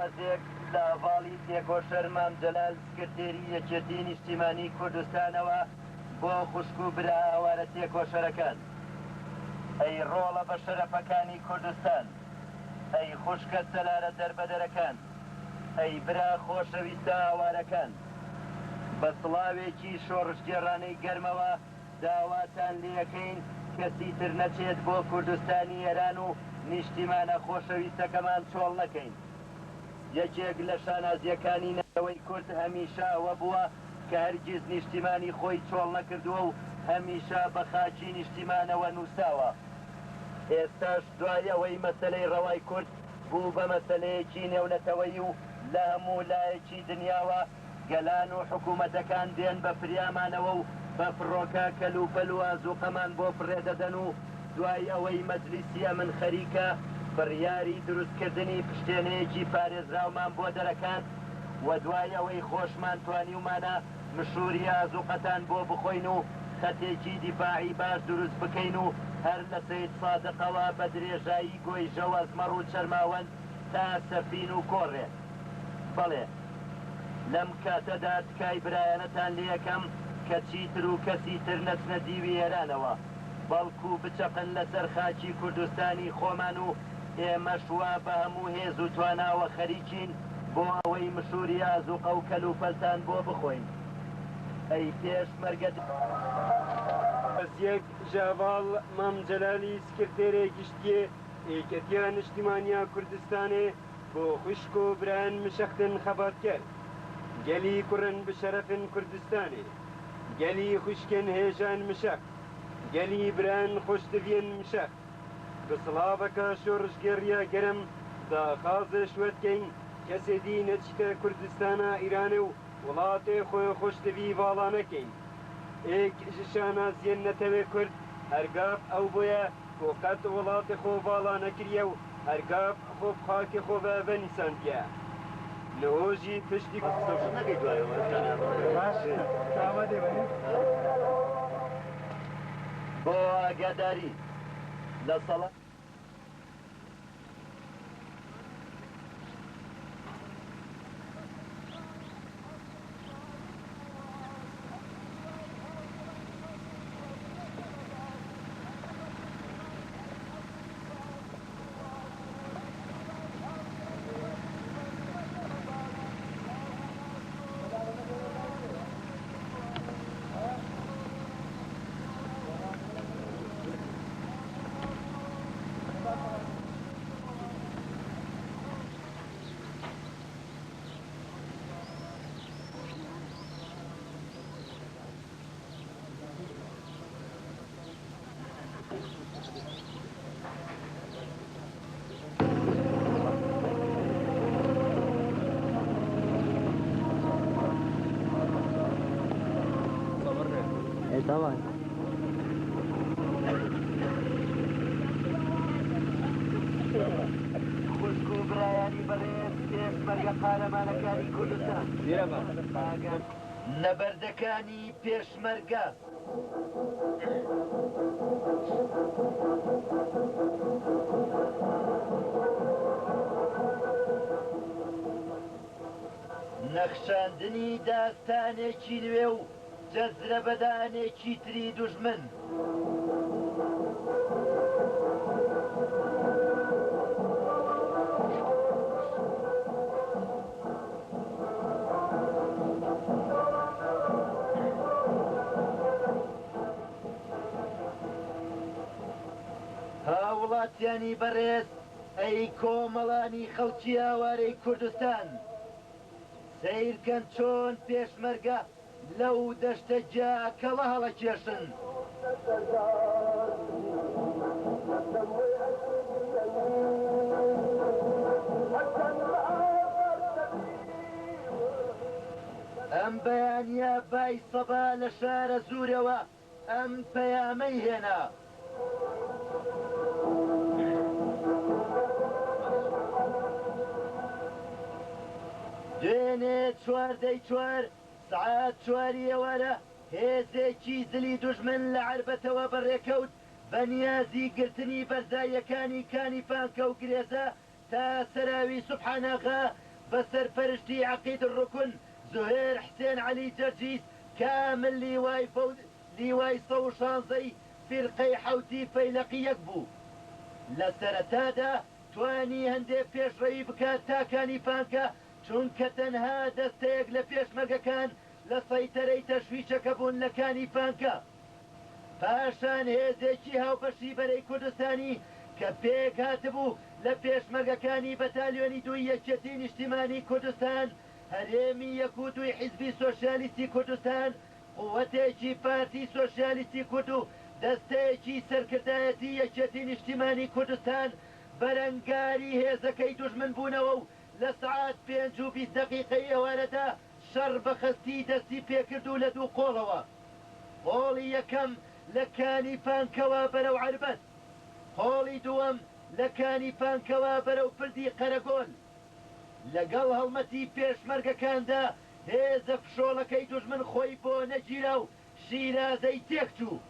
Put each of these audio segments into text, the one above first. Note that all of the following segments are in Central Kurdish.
شانازێک لە ئاڤاڵی تێکۆشەر مام جەلال سکرتێری یەکێتی نیشتیمانی کوردستانەوە بۆ خوشک و برا ئاوارە تێکۆشەرەکان. ئەی ڕۆڵە بە شەرەفەکانی کوردستان، ئەی خوشکە سەلارە دەربەدەرەکان، ئەی برا خۆشەویستە ئاوارەکان، بە سڵاوێکی شۆڕشگێڕانەی گەرمەوە داواتان لێەکەین کەسی تر نەچێت بۆ کوردستانی ئێران و نیشتیمانە خۆشەویستەکەمان چۆڵ نەکەین. یەکێک لە شانازیەکانی نەوەی کورد هەمیشە ئەوە بووە کە هەرگیز نیشتیمانی خۆی چۆڵ نەکردووە و هەمیشە بە خاچی نیشتیمانەوە نووساوە. ئێستاش دوای ئەوەی مەسەلەی ڕەوای کورد بوو بە مەسەلەیەکی نێونەتەوەی و لە هەموو لایەکی دنیاوە گەلان و حکوومەتەکان دێن بە فریامانەوە و بە فڕۆکە کەلوپەل و ئازوقەمان بۆ فڕێدەدەن و دوای ئەوەی مەجلیسیە من خەریکە بڕیاری دروستکردنی پشتێنەیەکی پارێزراومان بۆ دەرەکان و دوای ئەوەی خۆشمان توانیومانە مشوری ئازوقەتان بۆ بخۆین و خەتێکی دیفاعی باش دروست بکەین و هەر لە سەید سادقەوە بە درێژایی گۆی ژەوە زمەڕ و چەرماوەند تا سەفین و کۆڕێ. بەڵێ لەم کاتەدا تکای برایەنەتان لێ یەکەم کە چیتر و کەسی تر نەچنە دیوی ئێرانەوە، بەڵکو بچەقن لەسەر خاچی کوردستانی خۆمان و ئێمەش وا بە هەموو هێز و تواناوە خەریکین بۆ ئەوەی مشوری ئازوقە و کەلوپەلتان بۆ بخۆین. ئەی پێشمەرگە ئەسیەک ژاڤاڵ مام جەلالی سکرتێرێ گشتیە ئێکەتیا نیشتیمانیا کوردستانێ بۆ خوشک و برایان مشەختن خەبات کرد. گەلی کوڕن بشەرەفن کوردستانێ، گەلی خوشکن هێژان مشەخ، گەلی بران خۆشتڤین مشەخ. بسڵاوەکە شۆڕژگێڕیە گەرم داخازە شوەتکەین کەسێ دی نەچیتە کوردستانە ئیرانە و وڵاتێ خۆی خۆشتڤی باڵانەکەین. ئێک ژ شانازیەن نەتەوێ کورد هەرگاف ئەو بۆیە کۆقەت وڵاتی خۆ باڵا نەکریە و هەرگاف خۆ خاکی خۆ بە بەنیساندیە. لەهۆژی پشتی بۆ ئاگاداری لە سەڵات طبعا خوشک و برایانی بەڕێز پێشمەرگە قارەمانەکانی کوردستان، نەبەردەکانی پێشمەرگە نەخشاندنی داستانێکی نوێ و جەزرە بەدانێکی تری دوژمن. هاوڵاتیانی بەڕێز، ئەی کۆمەڵانی خەڵکی ئاوارەی کوردستان، سەیرکەن چۆن پێشمەرگە لەو دەشتە جاکەڵە هەڵەکێشن. ئەم بەیانیە بای سەبا لە شارە زوورەوە ئەم پەیامەی هێنا. دوێنێ 4 سعات 4 هێزێکی زلی دوژمن لە عربەتەوە بەڕێکەوت بە نیازی گرتنی بەرزاییەکانی کانی پانکە و گرێزە تا سەراوی سوبحانەغا بسرپەرشتی عەقید الڕکن زوهێر حسێن عەلی جەرجیس كامل لیوای 116 فرقەی حەوتی فەیلەقیەک بوو. لە سەرەتادا توانی هەندێک پێشڕەوی بکات تا کانیفانکە چونکە تەنها دەستەیەک لە پێشمەرگەکان لە سەیتەرەی تەشویچەکە بوون لە کانیفانکە. پاشان هێزێکی هاوبەشی بەرەی کوردستانی کە پێک هاتبوو لە پێشمەرگەکانی بەتالیۆنی دوی یەکێتی نیشتیمانی کوردستان هەرێمی 1 و 2 حیزبی سۆشیالیستی کوردستان قووەتێکی پارتی سۆشیالیستی کورد و دەستەیەکی سەرکردایەتی یەکێتی نیشتیمانی کوردستان بەرەنگاری هێزەکەی دوژمن بوونەوە و لە سعات 5:20 دقیقەی ئێوارەدا شەڕ بەخەستی دەستی پێکرد و لە دوو قۆڵەوە. قۆڵی یەکەم لە کانیفانکەوە بەرەو عەربەت، قۆڵی دووەم لە کانیفانکەوە بەرەو پردی قەرەگۆل. لەگەڵ هەڵمەتی پێشمەرگەکاندا هێزە فشۆڵەکەی دوژمن خۆی بۆ نەگیرا و شیرازەی تێکچوو.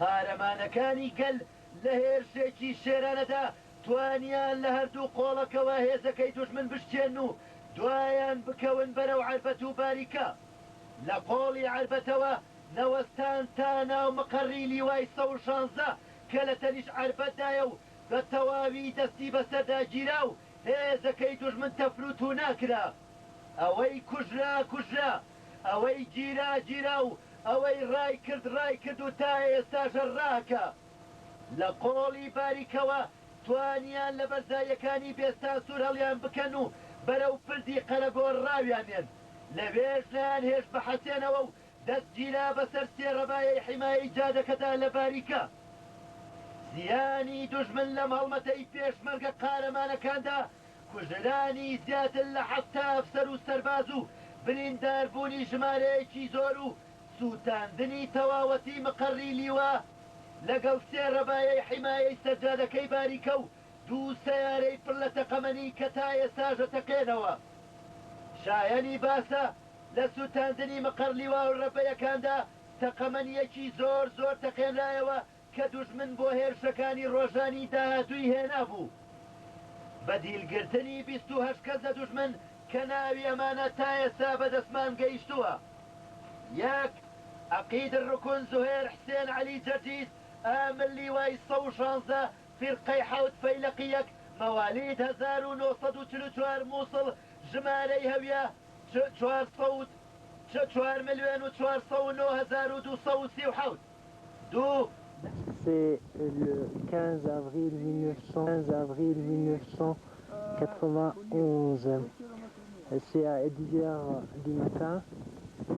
قارەمانەکانی گەل لە هێرشێکی شێرانەدا توانیان لە هەردوو قۆڵەکەوە هێزەکەی دوژمن بشتێن و دوایان بکەون بەرەو عەربەت و باریکە. لە قۆڵی عەربەتەوە نەوەستان تا ناو مەقەڕی لیوای 116 کە لە تەنیش عەربەتدایە و بە تەواوی دەستی بەسەردا گیرا و هێزەکەی دوژمن تەفروت و ناکرا. ئەوەی کوژرا، ئەوەی گیرا و ئەوەی ڕای کرد و تا ئێستاژە ڕاکە. لە قۆڵی باریکەوە توانیان لە بەرزایەکانی بێستان سوور هەڵیان بکەن و بەرەو پردی قەرەگۆڵ ڕاویانێن. لەوێژیان هێش بە حەسێنەوە و دەستگیرا بەسەر سێڕەبایەی حیمایی جادەکەدا لە باریکە. زیانی دوژمن لەم هەڵمەتەی پێشمەرگە قارەمانەکاندا کوژرانی زیاتر لە 7 ئەفسەر و سەرباز و برینداربوونی ژمارەیەکی زۆر و سووتاندنی تەواوەتی مەقەڕی لیوە لەگەڵ سێ ڕەبایەی حیمایەی سەرجادەکەی باریکە و 2 سەیارەی پڕ لە تەقەمەنی کە تا ئێستاژە تەقێنەوە. شایەنی باسە لە سووتاندنی مەقەڕ لیوا و ڕەبەیەکاندا تەقەمەنیەکی زۆر تەقێنرایەوە کە دوژمن بۆ هێرشەکانی ڕۆژانی داهاتووی هێنا بوو. بە دیلگرتنی 28 کەس لە دوژمن کە ناوی ئەمانە تا ئێستا بەدەستمان گەیشتووە: 1 عەقید الڕکن زوهێر حسێن عەلی جەرجیس ئامل لیوای 116 فرقەی حەوت فەیلەقیەک مەوالید 1944 مووسڵ ژمارەی هەویە 4,409,237. 2 C'est le 15 avril 1991. C'est à 10 h du matin.